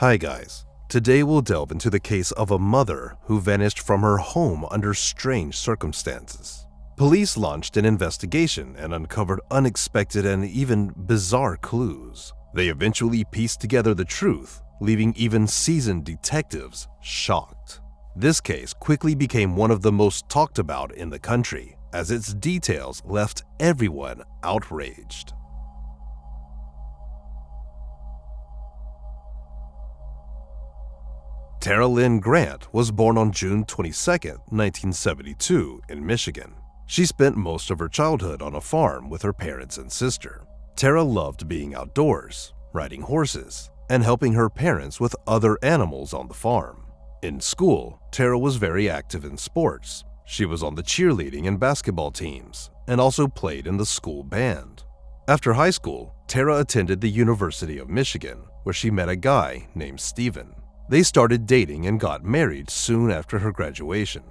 Hi guys, today we'll delve into the case of a mother who vanished from her home under strange circumstances. Police launched an investigation and uncovered unexpected and even bizarre clues. They eventually pieced together the truth, leaving even seasoned detectives shocked. This case quickly became one of the most talked about in the country, as its details left everyone outraged. Tara Lynn Grant was born on June 22, 1972, in Michigan. She spent most of her childhood on a farm with her parents and sister. Tara loved being outdoors, riding horses, and helping her parents with other animals on the farm. In school, Tara was very active in sports. She was on the cheerleading and basketball teams, and also played in the school band. After high school, Tara attended the University of Michigan, where she met a guy named Steven. They started dating and got married soon after her graduation.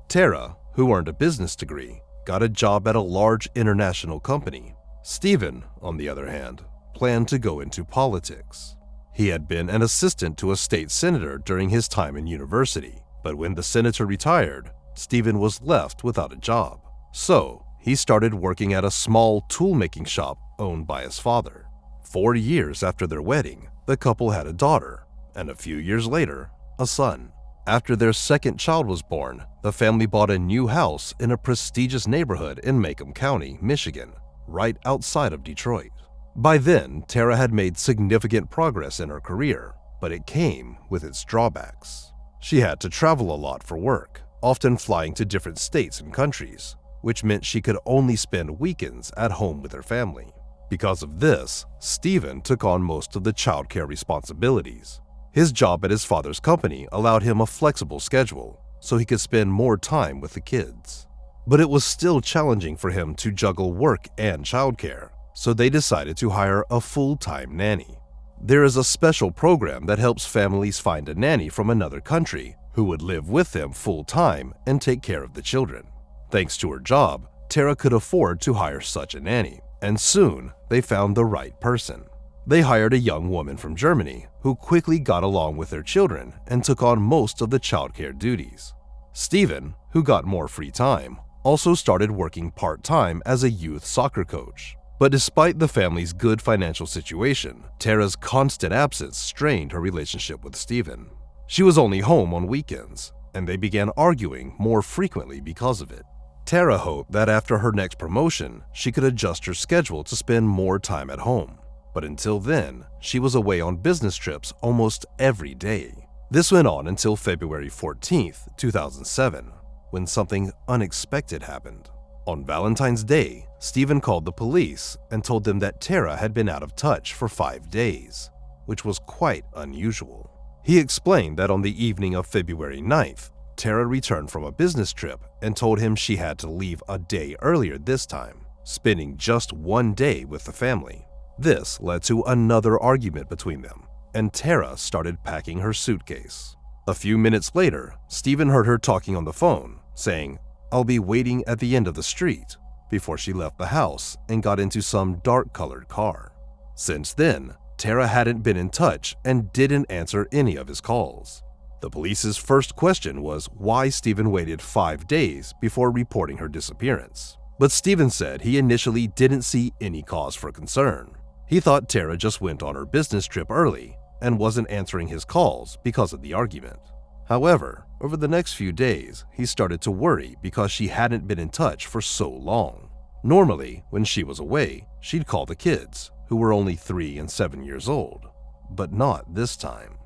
Tara, who earned a business degree, got a job at a large international company. Steven, on the other hand, planned to go into politics. He had been an assistant to a state senator during his time in university, but when the senator retired, Steven was left without a job. So, he started working at a small tool-making shop owned by his father. 4 years after their wedding, the couple had a daughter, and a few years later, a son. After their second child was born, the family bought a new house in a prestigious neighborhood in Macomb County, Michigan, right outside of Detroit. By then, Tara had made significant progress in her career, but it came with its drawbacks. She had to travel a lot for work, often flying to different states and countries, which meant she could only spend weekends at home with her family. Because of this, Steven took on most of the childcare responsibilities. His job at his father's company allowed him a flexible schedule, so he could spend more time with the kids. But it was still challenging for him to juggle work and childcare, so they decided to hire a full-time nanny. There is a special program that helps families find a nanny from another country who would live with them full-time and take care of the children. Thanks to her job, Tara could afford to hire such a nanny, and soon they found the right person. They hired a young woman from Germany who quickly got along with their children and took on most of the childcare duties. Steven, who got more free time, also started working part-time as a youth soccer coach. But despite the family's good financial situation, Tara's constant absence strained her relationship with Steven. She was only home on weekends, and they began arguing more frequently because of it. Tara hoped that after her next promotion, she could adjust her schedule to spend more time at home. But until then, she was away on business trips almost every day. This went on until February 14, 2007, when something unexpected happened. On Valentine's Day, Steven called the police and told them that Tara had been out of touch for 5 days, which was quite unusual. He explained that on the evening of February 9th, Tara returned from a business trip and told him she had to leave a day earlier this time, spending just 1 day with the family. This led to another argument between them, and Tara started packing her suitcase. A few minutes later, Steven heard her talking on the phone, saying, "I'll be waiting at the end of the street," before she left the house and got into some dark-colored car. Since then, Tara hadn't been in touch and didn't answer any of his calls. The police's first question was why Steven waited 5 days before reporting her disappearance. But Steven said he initially didn't see any cause for concern. He thought Tara just went on her business trip early and wasn't answering his calls because of the argument. However, over the next few days, he started to worry because she hadn't been in touch for so long. Normally, when she was away, she'd call the kids, who were only 3 and 7 years old, but not this time.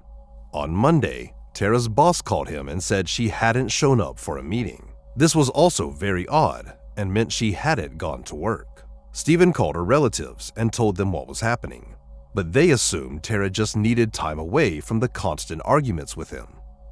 On Monday, Tara's boss called him and said she hadn't shown up for a meeting. This was also very odd and meant she hadn't gone to work. Steven called her relatives and told them what was happening, but they assumed Tara just needed time away from the constant arguments with him.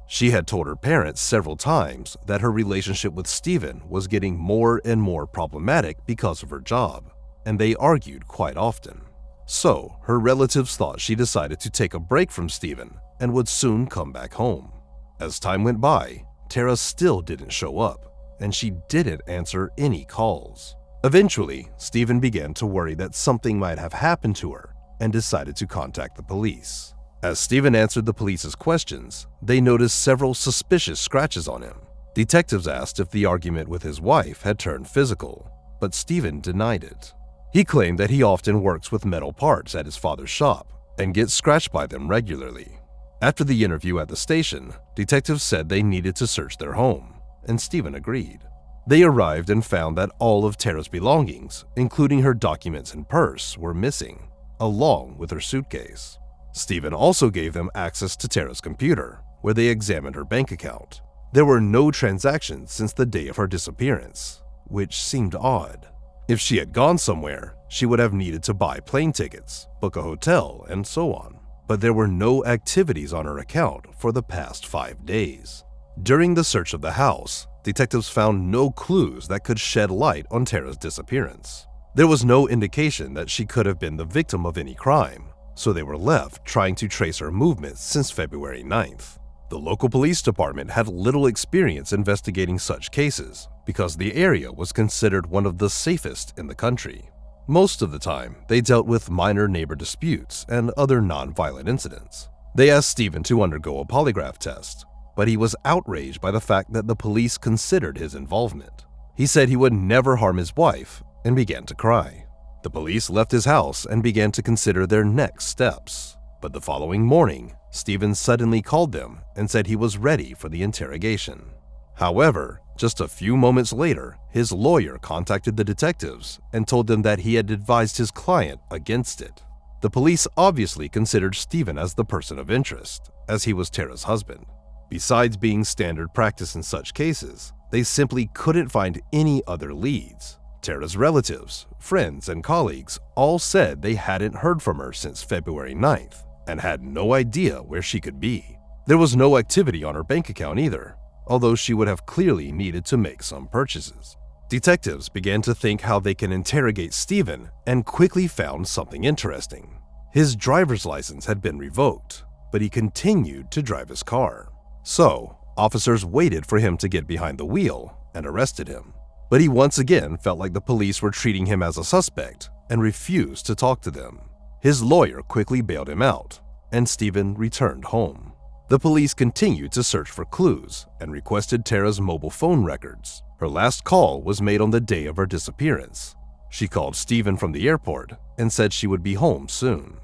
She had told her parents several times that her relationship with Steven was getting more and more problematic because of her job, and they argued quite often. So, her relatives thought she decided to take a break from Steven and would soon come back home. As time went by, Tara still didn't show up, and she didn't answer any calls. Eventually, Steven began to worry that something might have happened to her and decided to contact the police. As Stephen answered the police's questions, they noticed several suspicious scratches on him. Detectives asked if the argument with his wife had turned physical, but Stephen denied it. He claimed that he often works with metal parts at his father's shop and gets scratched by them regularly. After the interview at the station, detectives said they needed to search their home, and Stephen agreed. They arrived and found that all of Tara's belongings, including her documents and purse, were missing, along with her suitcase. Stephen also gave them access to Tara's computer, where they examined her bank account. There were no transactions since the day of her disappearance, which seemed odd. If she had gone somewhere, she would have needed to buy plane tickets, book a hotel, and so on. But there were no activities on her account for the past 5 days. During the search of the house, detectives found no clues that could shed light on Tara's disappearance. There was no indication that she could have been the victim of any crime, so they were left trying to trace her movements since February 9th. The local police department had little experience investigating such cases because the area was considered one of the safest in the country. Most of the time, they dealt with minor neighbor disputes and other non-violent incidents. They asked Stephen to undergo a polygraph test, but he was outraged by the fact that the police considered his involvement. He said he would never harm his wife and began to cry. The police left his house and began to consider their next steps. But the following morning, Stephen suddenly called them and said he was ready for the interrogation. However, just a few moments later, his lawyer contacted the detectives and told them that he had advised his client against it. The police obviously considered Stephen as the person of interest, as he was Tara's husband. Besides being standard practice in such cases, they simply couldn't find any other leads. Tara's relatives, friends, and colleagues all said they hadn't heard from her since February 9th and had no idea where she could be. There was no activity on her bank account either, although she would have clearly needed to make some purchases. Detectives began to think how they can interrogate Stephen and quickly found something interesting. His driver's license had been revoked, but he continued to drive his car. So, officers waited for him to get behind the wheel and arrested him. But he once again felt like the police were treating him as a suspect and refused to talk to them. His lawyer quickly bailed him out, and Stephen returned home. The police continued to search for clues and requested Tara's mobile phone records. Her last call was made on the day of her disappearance. She called Stephen from the airport and said she would be home soon.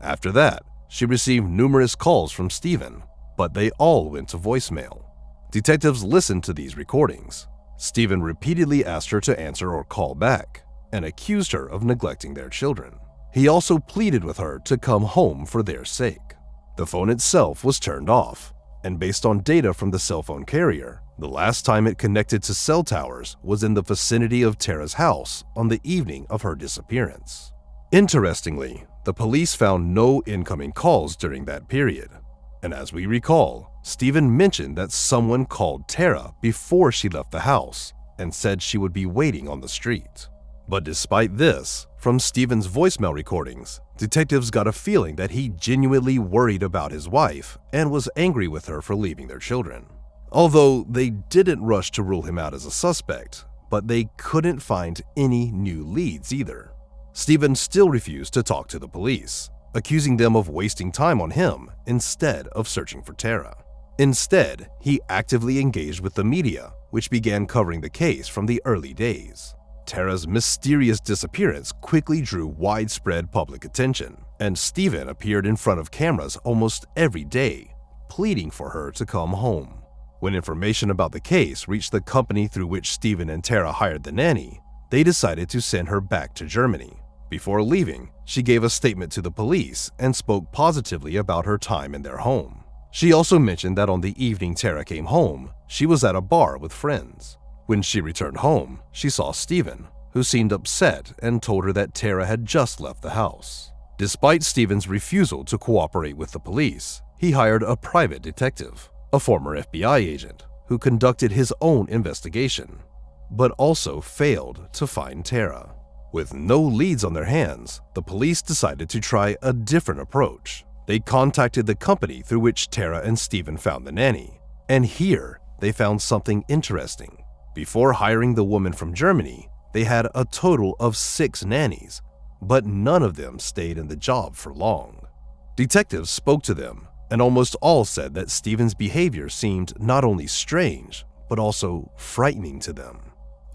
After that, she received numerous calls from Stephen, but they all went to voicemail. Detectives listened to these recordings. Stephen repeatedly asked her to answer or call back and accused her of neglecting their children. He also pleaded with her to come home for their sake. The phone itself was turned off, and based on data from the cell phone carrier, the last time it connected to cell towers was in the vicinity of Tara's house on the evening of her disappearance. Interestingly, the police found no incoming calls during that period. And as we recall, Stephen mentioned that someone called Tara before she left the house and said she would be waiting on the street. But despite this, from Stephen's voicemail recordings, detectives got a feeling that he genuinely worried about his wife and was angry with her for leaving their children. Although they didn't rush to rule him out as a suspect, but they couldn't find any new leads either. Stephen still refused to talk to the police, accusing them of wasting time on him instead of searching for Tara. Instead, he actively engaged with the media, which began covering the case from the early days. Tara's mysterious disappearance quickly drew widespread public attention, and Stephen appeared in front of cameras almost every day, pleading for her to come home. When information about the case reached the company through which Stephen and Tara hired the nanny, they decided to send her back to Germany. Before leaving, she gave a statement to the police and spoke positively about her time in their home. She also mentioned that on the evening Tara came home, she was at a bar with friends. When she returned home, she saw Stephen, who seemed upset and told her that Tara had just left the house. Despite Stephen's refusal to cooperate with the police, he hired a private detective, a former FBI agent, who conducted his own investigation, but also failed to find Tara. With no leads on their hands, the police decided to try a different approach. They contacted the company through which Tara and Stephen found the nanny, and here they found something interesting. Before hiring the woman from Germany, they had a total of 6 nannies, but none of them stayed in the job for long. Detectives spoke to them, and almost all said that Stephen's behavior seemed not only strange, but also frightening to them.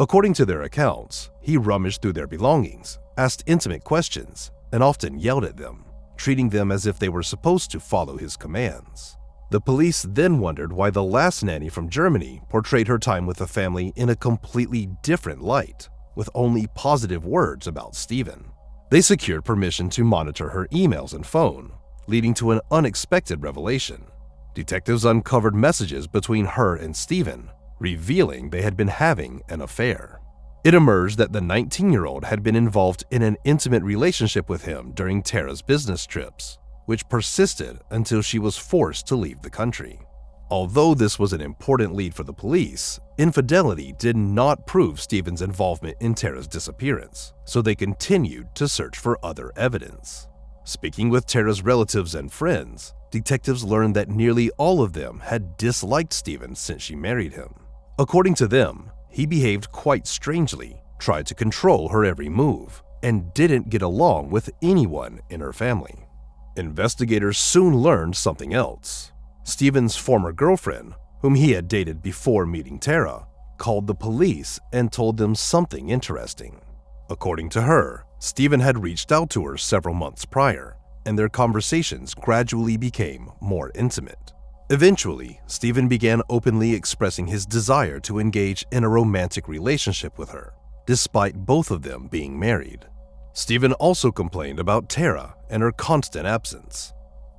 According to their accounts, he rummaged through their belongings, asked intimate questions, and often yelled at them, treating them as if they were supposed to follow his commands. The police then wondered why the last nanny from Germany portrayed her time with the family in a completely different light, with only positive words about Stephen. They secured permission to monitor her emails and phone, leading to an unexpected revelation. Detectives uncovered messages between her and Stephen, revealing they had been having an affair. It emerged that the 19-year-old had been involved in an intimate relationship with him during Tara's business trips, which persisted until she was forced to leave the country. Although this was an important lead for the police, infidelity did not prove Stephen's involvement in Tara's disappearance, so they continued to search for other evidence. Speaking with Tara's relatives and friends, detectives learned that nearly all of them had disliked Stephen since she married him. According to them, he behaved quite strangely, tried to control her every move, and didn't get along with anyone in her family. Investigators soon learned something else. Stephen's former girlfriend, whom he had dated before meeting Tara, called the police and told them something interesting. According to her, Stephen had reached out to her several months prior, and their conversations gradually became more intimate. Eventually, Stephen began openly expressing his desire to engage in a romantic relationship with her, despite both of them being married. Stephen also complained about Tara and her constant absence.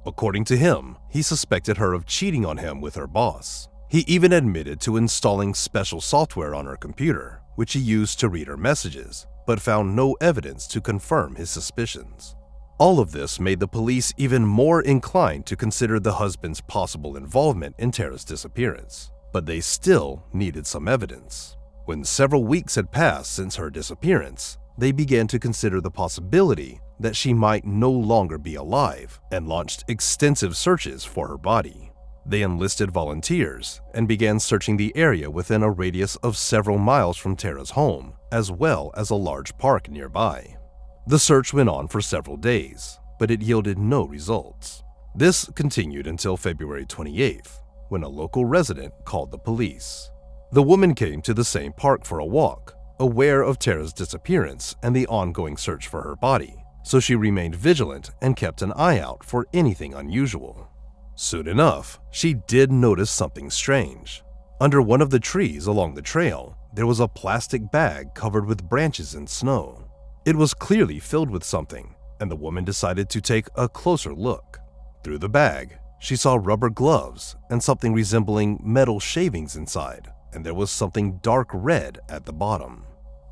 According to him, he suspected her of cheating on him with her boss. He even admitted to installing special software on her computer, which he used to read her messages, but found no evidence to confirm his suspicions. All of this made the police even more inclined to consider the husband's possible involvement in Tara's disappearance, but they still needed some evidence. When several weeks had passed since her disappearance, they began to consider the possibility that she might no longer be alive and launched extensive searches for her body. They enlisted volunteers and began searching the area within a radius of several miles from Tara's home, as well as a large park nearby. The search went on for several days, but it yielded no results. This continued until February 28th, when a local resident called the police. The woman came to the same park for a walk, aware of Tara's disappearance and the ongoing search for her body, so she remained vigilant and kept an eye out for anything unusual. Soon enough, she did notice something strange. Under one of the trees along the trail, there was a plastic bag covered with branches and snow. It was clearly filled with something, and the woman decided to take a closer look. Through the bag, she saw rubber gloves and something resembling metal shavings inside, and there was something dark red at the bottom.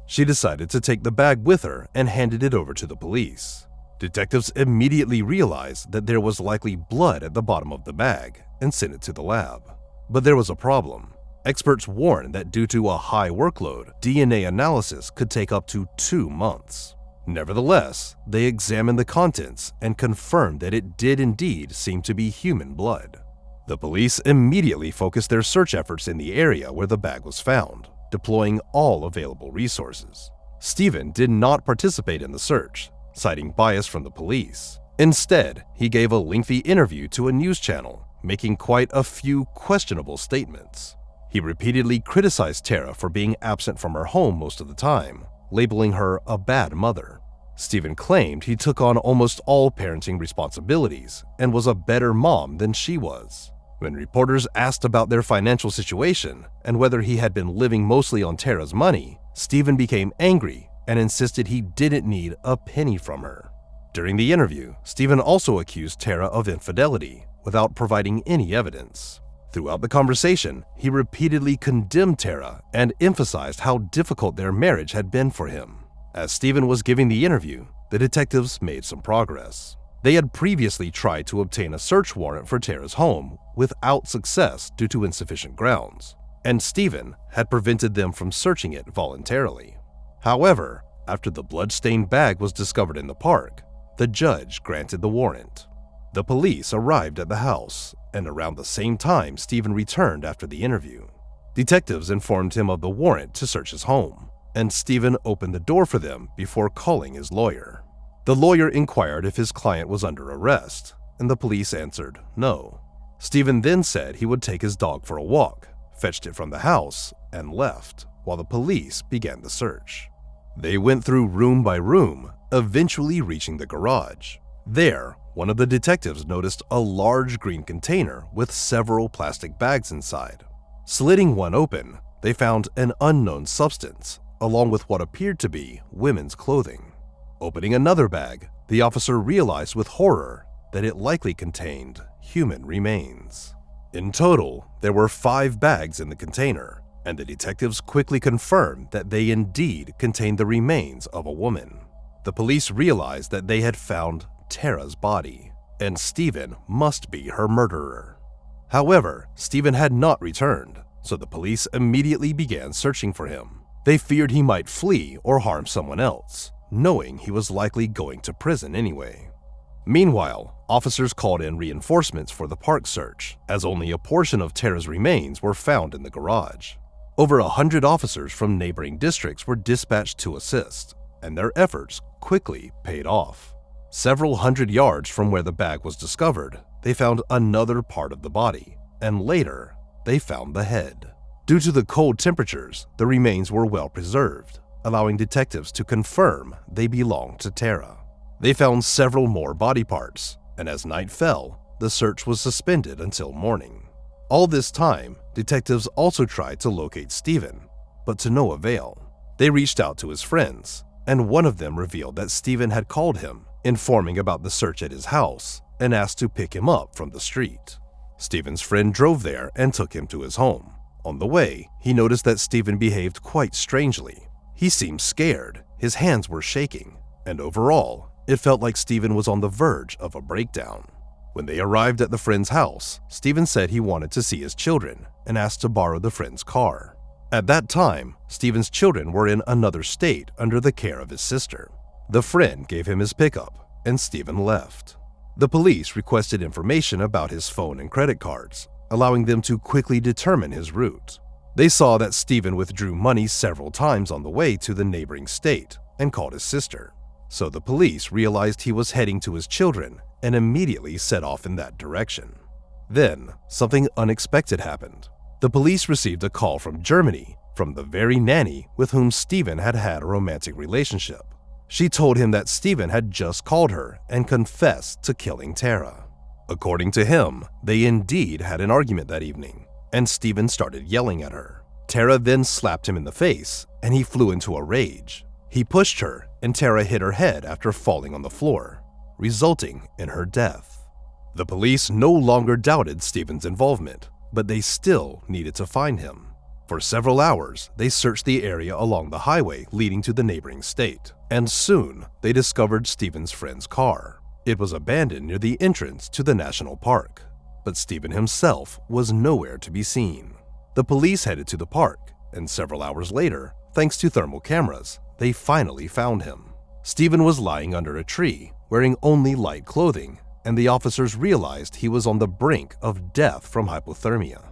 She decided to take the bag with her and handed it over to the police. Detectives immediately realized that there was likely blood at the bottom of the bag and sent it to the lab. But there was a problem. Experts warned that due to a high workload, DNA analysis could take up to 2 months. Nevertheless, they examined the contents and confirmed that it did indeed seem to be human blood. The police immediately focused their search efforts in the area where the bag was found, deploying all available resources. Stephen did not participate in the search, citing bias from the police. Instead, he gave a lengthy interview to a news channel, making quite a few questionable statements. He repeatedly criticized Tara for being absent from her home most of the time, labeling her a bad mother. Stephen claimed he took on almost all parenting responsibilities and was a better mom than she was. When reporters asked about their financial situation and whether he had been living mostly on Tara's money, Stephen became angry and insisted he didn't need a penny from her. During the interview, Stephen also accused Tara of infidelity without providing any evidence. Throughout the conversation, he repeatedly condemned Tara and emphasized how difficult their marriage had been for him. As Stephen was giving the interview, the detectives made some progress. They had previously tried to obtain a search warrant for Tara's home without success due to insufficient grounds, and Stephen had prevented them from searching it voluntarily. However, after the blood-stained bag was discovered in the park, the judge granted the warrant. The police arrived at the house, and around the same time Stephen returned after the interview. Detectives informed him of the warrant to search his home, and Stephen opened the door for them before calling his lawyer. The lawyer inquired if his client was under arrest, and the police answered no. Stephen then said he would take his dog for a walk, fetched it from the house, and left, while the police began the search. They went through room by room, eventually reaching the garage. There, one of the detectives noticed a large green container with several plastic bags inside. Slitting one open, they found an unknown substance, along with what appeared to be women's clothing. Opening another bag, the officer realized with horror that it likely contained human remains. In total, there were 5 bags in the container, and the detectives quickly confirmed that they indeed contained the remains of a woman. The police realized that they had found Tara's body, and Stephen must be her murderer. However, Stephen had not returned, so the police immediately began searching for him. They feared he might flee or harm someone else, knowing he was likely going to prison anyway. Meanwhile, officers called in reinforcements for the park search, as only a portion of Tara's remains were found in the garage. Over 100 officers from neighboring districts were dispatched to assist, and their efforts quickly paid off. Several hundred yards from where the bag was discovered, they found another part of the body, and later, they found the head. Due to the cold temperatures, the remains were well preserved, allowing detectives to confirm they belonged to Tara. They found several more body parts, and as night fell, the search was suspended until morning. All this time, detectives also tried to locate Stephen, but to no avail. They reached out to his friends, and one of them revealed that Stephen had called him, informing about the search at his house, and asked to pick him up from the street. Stephen's friend drove there and took him to his home. On the way, he noticed that Stephen behaved quite strangely. He seemed scared, his hands were shaking, and overall, it felt like Stephen was on the verge of a breakdown. When they arrived at the friend's house, Stephen said he wanted to see his children and asked to borrow the friend's car. At that time, Stephen's children were in another state under the care of his sister. The friend gave him his pickup, and Stephen left. The police requested information about his phone and credit cards, allowing them to quickly determine his route. They saw that Stephen withdrew money several times on the way to the neighboring state and called his sister. So the police realized he was heading to his children and immediately set off in that direction. Then, something unexpected happened. The police received a call from Germany, from the very nanny with whom Stephen had had a romantic relationship. She told him that Stephen had just called her and confessed to killing Tara. According to him, they indeed had an argument that evening, and Stephen started yelling at her. Tara then slapped him in the face, and he flew into a rage. He pushed her, and Tara hit her head after falling on the floor, resulting in her death. The police no longer doubted Stephen's involvement, but they still needed to find him. For several hours, they searched the area along the highway leading to the neighboring state, and soon they discovered Stephen's friend's car. It was abandoned near the entrance to the national park, but Stephen himself was nowhere to be seen. The police headed to the park, and several hours later, thanks to thermal cameras, they finally found him. Stephen was lying under a tree, wearing only light clothing, and the officers realized he was on the brink of death from hypothermia.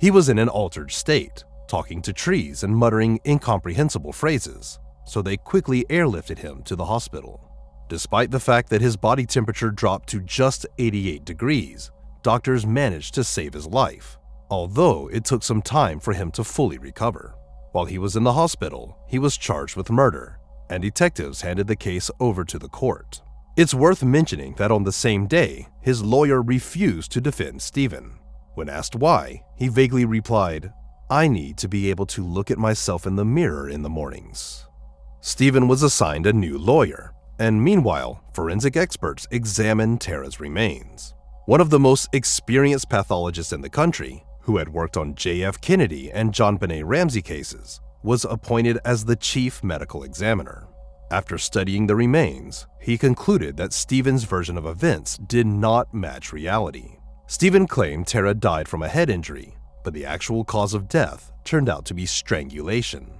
He was in an altered state, talking to trees and muttering incomprehensible phrases, so they quickly airlifted him to the hospital. Despite the fact that his body temperature dropped to just 88 degrees, doctors managed to save his life, although it took some time for him to fully recover. While he was in the hospital, he was charged with murder, and detectives handed the case over to the court. It's worth mentioning that on the same day, his lawyer refused to defend Stephen. When asked why, he vaguely replied, "I need to be able to look at myself in the mirror in the mornings." Stephen was assigned a new lawyer, and meanwhile, forensic experts examined Tara's remains. One of the most experienced pathologists in the country, who had worked on J.F. Kennedy and John Benet Ramsey cases, was appointed as the chief medical examiner. After studying the remains, he concluded that Stephen's version of events did not match reality. Stephen claimed Tara died from a head injury, but the actual cause of death turned out to be strangulation.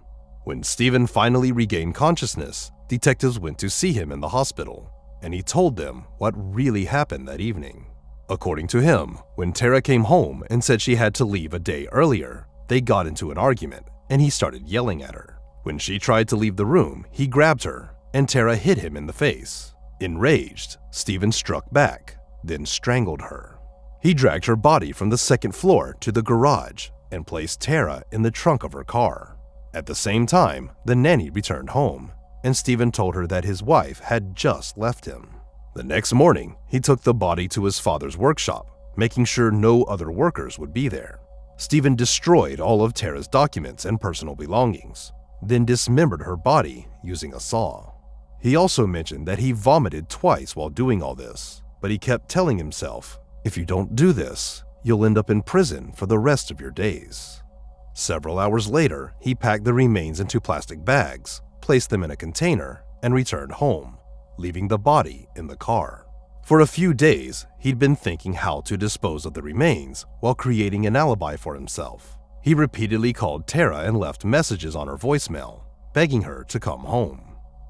When Stephen finally regained consciousness, detectives went to see him in the hospital, and he told them what really happened that evening. According to him, when Tara came home and said she had to leave a day earlier, they got into an argument, and he started yelling at her. When she tried to leave the room, he grabbed her, and Tara hit him in the face. Enraged, Stephen struck back, then strangled her. He dragged her body from the second floor to the garage and placed Tara in the trunk of her car. At the same time, the nanny returned home, and Stephen told her that his wife had just left him. The next morning, he took the body to his father's workshop, making sure no other workers would be there. Stephen destroyed all of Tara's documents and personal belongings, then dismembered her body using a saw. He also mentioned that he vomited twice while doing all this, but he kept telling himself, "If you don't do this, you'll end up in prison for the rest of your days." Several hours later, he packed the remains into plastic bags, placed them in a container, and returned home, leaving the body in the car. For a few days, he'd been thinking how to dispose of the remains while creating an alibi for himself. He repeatedly called Tara and left messages on her voicemail, begging her to come home.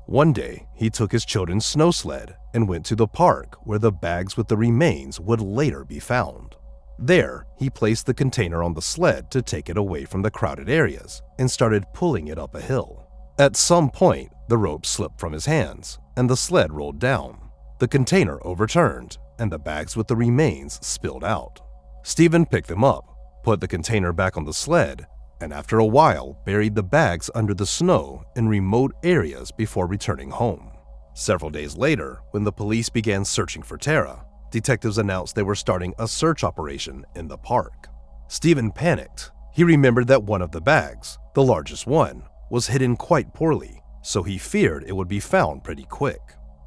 One day, he took his children's snow sled and went to the park where the bags with the remains would later be found. There, he placed the container on the sled to take it away from the crowded areas and started pulling it up a hill. At some point, the rope slipped from his hands and the sled rolled down. The container overturned and the bags with the remains spilled out. Stephen picked them up, put the container back on the sled, and after a while buried the bags under the snow in remote areas before returning home. Several days later, when the police began searching for Tara, detectives announced they were starting a search operation in the park. Stephen panicked. He remembered that one of the bags, the largest one, was hidden quite poorly, so he feared it would be found pretty quick.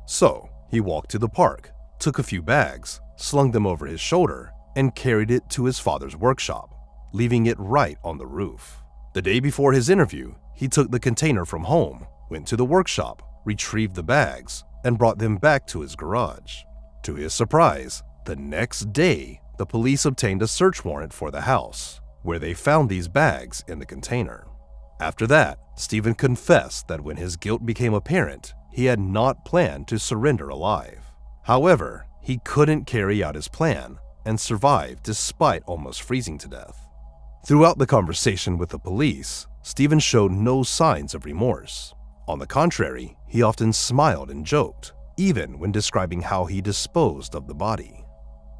So, he walked to the park, took a few bags, slung them over his shoulder, and carried it to his father's workshop, leaving it right on the roof. The day before his interview, he took the container from home, went to the workshop, retrieved the bags, and brought them back to his garage. To his surprise, the next day, the police obtained a search warrant for the house, where they found these bags in the container. After that, Stephen confessed that when his guilt became apparent, he had not planned to surrender alive. However, he couldn't carry out his plan and survived despite almost freezing to death. Throughout the conversation with the police, Stephen showed no signs of remorse. On the contrary, he often smiled and joked, even when describing how he disposed of the body.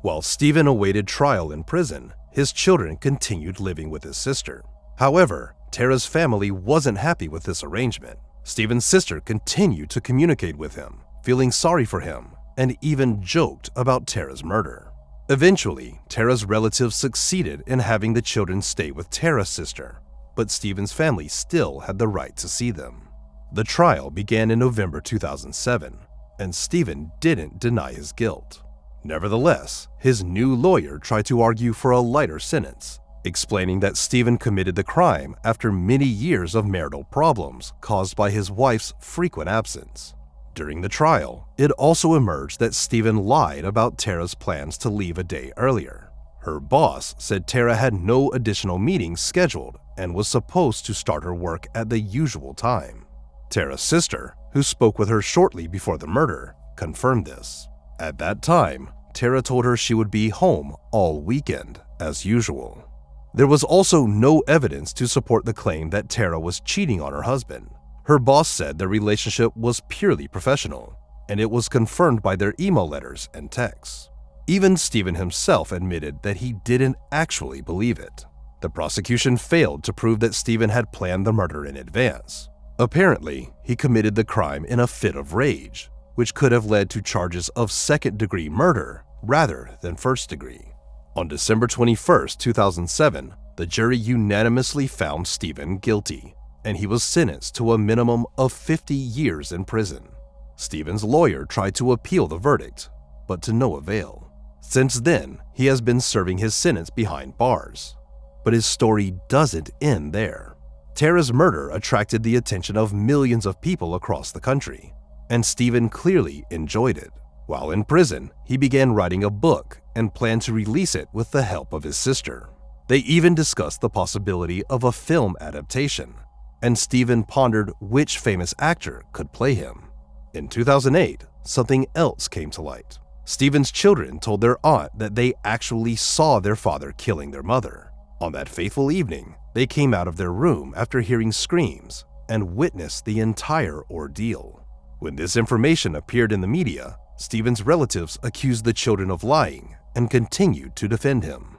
While Stephen awaited trial in prison, his children continued living with his sister. However, Tara's family wasn't happy with this arrangement. Stephen's sister continued to communicate with him, feeling sorry for him, and even joked about Tara's murder. Eventually, Tara's relatives succeeded in having the children stay with Tara's sister, but Stephen's family still had the right to see them. The trial began in November 2007, and Stephen didn't deny his guilt. Nevertheless, his new lawyer tried to argue for a lighter sentence, explaining that Stephen committed the crime after many years of marital problems caused by his wife's frequent absence. During the trial, it also emerged that Stephen lied about Tara's plans to leave a day earlier. Her boss said Tara had no additional meetings scheduled and was supposed to start her work at the usual time. Tara's sister, who spoke with her shortly before the murder, confirmed this. At that time, Tara told her she would be home all weekend, as usual. There was also no evidence to support the claim that Tara was cheating on her husband. Her boss said their relationship was purely professional, and it was confirmed by their email letters and texts. Even Stephen himself admitted that he didn't actually believe it. The prosecution failed to prove that Stephen had planned the murder in advance. Apparently, he committed the crime in a fit of rage, which could have led to charges of second-degree murder rather than first-degree. On December 21, 2007, the jury unanimously found Stephen guilty, and he was sentenced to a minimum of 50 years in prison. Stephen's lawyer tried to appeal the verdict, but to no avail. Since then, he has been serving his sentence behind bars. But his story doesn't end there. Tara's murder attracted the attention of millions of people across the country, and Stephen clearly enjoyed it. While in prison, he began writing a book and planned to release it with the help of his sister. They even discussed the possibility of a film adaptation, and Stephen pondered which famous actor could play him. In 2008, something else came to light. Stephen's children told their aunt that they actually saw their father killing their mother. On that fateful evening, they came out of their room after hearing screams and witnessed the entire ordeal. When this information appeared in the media, Stephen's relatives accused the children of lying and continued to defend him.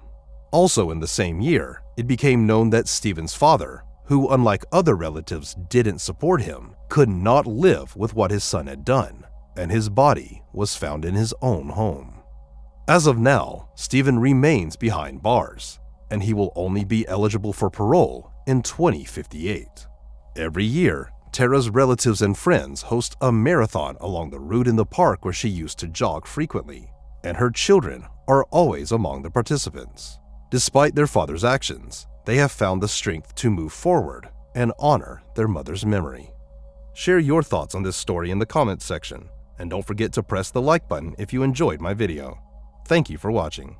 Also in the same year, it became known that Stephen's father, who unlike other relatives didn't support him, could not live with what his son had done, and his body was found in his own home. As of now, Stephen remains behind bars, and he will only be eligible for parole in 2058. Every year, Tara's relatives and friends host a marathon along the route in the park where she used to jog frequently, and her children are always among the participants. Despite their father's actions, they have found the strength to move forward and honor their mother's memory. Share your thoughts on this story in the comments section, and don't forget to press the like button if you enjoyed my video. Thank you for watching.